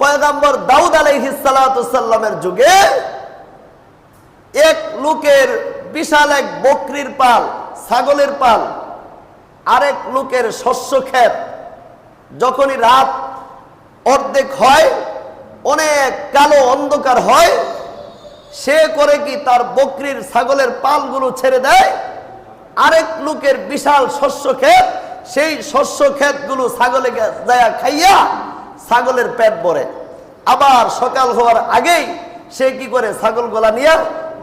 পয়গম্বর দাউদ আলাইহিস সালাতু সাল্লামের যুগে এক লোকের বিশাল এক বকরির পাল, ছাগলের পাল, আরেক লোকের শস্য ক্ষেত। যখনই রাত অর্ধেক হয়, অনেক কালো অন্ধকার হয়, সে করে কি তার বকরির ছাগলের পালগুলো ছেড়ে দেয়, আরেক লোকের বিশাল শস্য ক্ষেত, সেই শস্য ক্ষেতগুলো ছাগলে যায় খাইয়া ছাগলের পেট ভরে। আবার সকাল হওয়ার আগেই সে কি করে ছাগল গোলা নিয়ে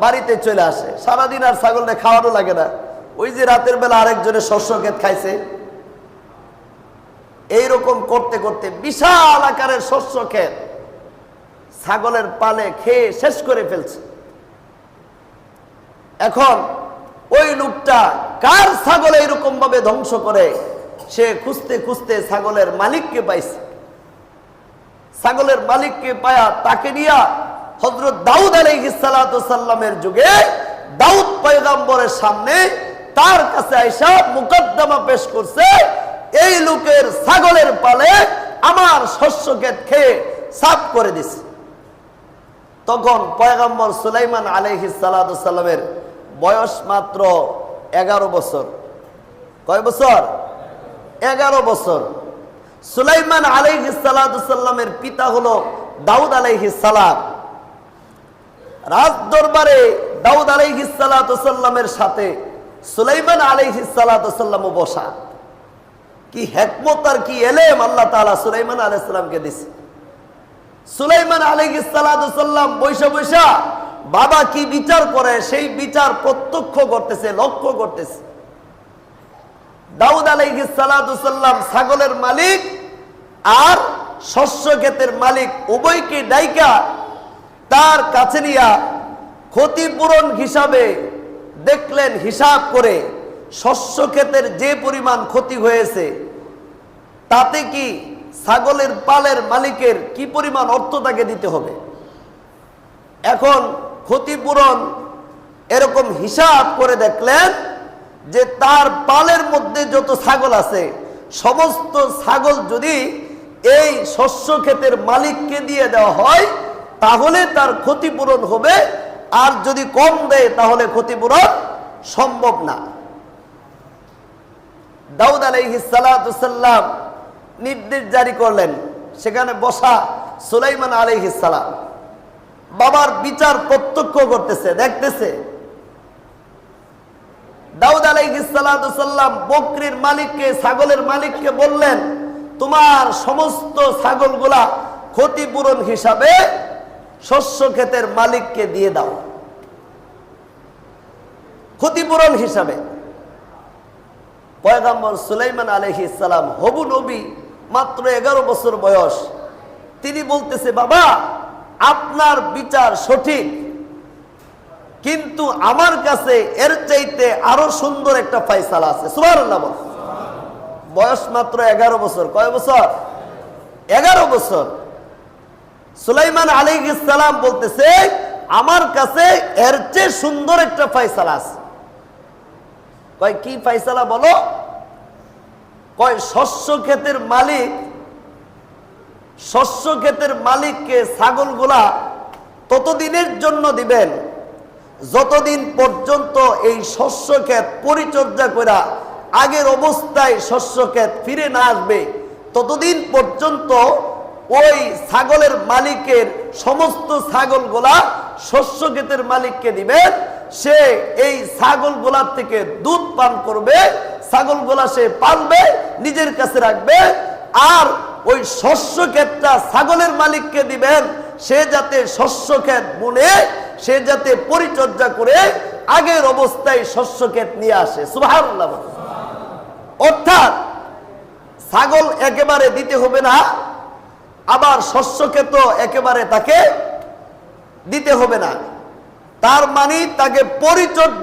বাড়িতে চলে আসে। সারাদিন আর ছাগলটা খাওয়ানো লাগে না, ওই যে রাতের বেলা আরেকজনের শস্য ক্ষেত খাইছে। এইরকম করতে করতে বিশাল আকারের শস্য ক্ষেত ছাগলের পালে খেয়ে শেষ করে ফেলছে। এখন ওই লোকটা কার ছাগল এইরকম ভাবে ধ্বংস করে, সে খুঁজতে খুঁজতে ছাগলের মালিককে পাইছে। ছাগলের মালিককে পায়া তাকে নিয়া হযরত দাউদ আলাইহিস সালাতু সাল্লামের যুগে দাউদ পয়গম্বরের সামনে তার কাছে আইসা মুকদ্দমা পেশ করছে, এই লোকের ছাগলের পালে আমার শস্য ক্ষেত খেয়ে সাফ করে দিছে। তখন পয়গম্বর সুলাইমান আলাইহিস সালাতু সাল্লামের বয়স মাত্র 11 বছর। কয় বছর? 11 বছর। সুলাইমান আলাইহিস সালাতু সাল্লামের পিতা হলো দাউদ আলাইহিস সালাম। রাজ দরবারে দাউদ আলাইহিস সালাতু সাল্লামের সাথে সুলাইমান আলাইহিস সালাতু সাল্লামও বসা। কি হিকমত আর কি ইলম আল্লাহ তাআলা সুলাইমান আলাইহিস সালামকে দিয়েছে। সুলাইমান আলাইহিস সালাতু সাল্লাম বৈশা বৈশা বাবা কি বিচার করে সেই বিচার প্রত্যক্ষ করতেছে, লক্ষ্য করতেছে। দাউদ আলাইহিস সালাতু সাল্লাম ছাগলের মালিক আর শস্য ক্ষেতের মালিক উভয়কে ডাইকা তার কাছে নিয়া ক্ষতিপূরণ হিসাবে দেখলেন, হিসাব করে শস্য ক্ষেতের যে পরিমাণ ক্ষতি হয়েছে তাতে কি ছাগলের পালের মালিকের কি পরিমাণ অর্থ তাকে দিতে হবে। এখন ক্ষতিপূরণ এরকম হিসাব করে দেখলেন যে তার পালের মধ্যে যত ছাগল আছে সমস্ত ছাগল যদি এই শস্য ক্ষেতের মালিককে দিয়ে দেওয়া হয় তাহলে তার ক্ষতিপূরণ হবে, আর যদি কম দেয় তাহলে ক্ষতিপূরণ সম্ভব না। দাউদ আলাইহিস সালাতু সাল্লাম নির্দেশ জারি করলেন, সেখানে বসা সুলাইমান আলাইহিস সালাম বাবার বিচার প্রত্যক্ষ করতেছে, দেখতেছে। দাউদ আলাইহিস সালাতু সাল্লাম বকরির মালিককে, ছাগলের মালিককে বললেন, তোমার সমস্ত ছাগলগুলা ক্ষতিপূরণ হিসাবে শস্য ক্ষেতের মালিককে দিয়ে দাও, ক্ষতিপূরণ হিসাবে। পয়গম্বর সুলাইমান আলাইহিস সালাম হবু নবী, মাত্র 11 বছর বয়স। তিনি বলতেছে, বাবা আপনার বিচার সঠিক, কিন্তু আমার কাছে এর চাইতে আরো সুন্দর একটা ফয়সালা আছে। সুবহানাল্লাহ। বয়স মাত্র 11 বছর। কয় বছর? 11 বছর। সুলাইমান আলাইহিস সালাম বলতেছে, আমার কাছে এর চেয়ে সুন্দর একটা ফয়সালা আছে। কয় কি ফয়সালা বলো? কয় শস্য ক্ষেতের মালিক, শস্য ক্ষেতের মালিককে ছাগলগুলা ততদিনের জন্য দিবেন যতদিন পর্যন্ত এই শস্য ক্ষেত পরিচর্যা করা আগের অবস্থায় শস্য ক্ষেত ফিরে না আসবে, ততদিন পর্যন্ত ওই ছাগলের মালিকের সমস্ত ছাগলগুলা শস্য ক্ষেতের মালিককে দিবেন। সে এই ছাগলগুলার থেকে দুধ পান করবে, ছাগলগুলা সে পালবে, নিজের কাছে রাখবে, আর ওই শস্য ক্ষেতটা ছাগলের মালিককে দিবেন, সে যাতে শস্য ক্ষেত বুনে, সে যাতে পরিচর্যা করে আগের অবস্থায় শস্য ক্ষেত নিয়ে আসে। সুবহানাল্লাহ। অর্থাৎ ছাগল একেবারে দিতে হবে না, আবার শস্য ক্ষেত একেবারে তাকে দিতে হবে না। তার মানে তাকে পরিচর্যা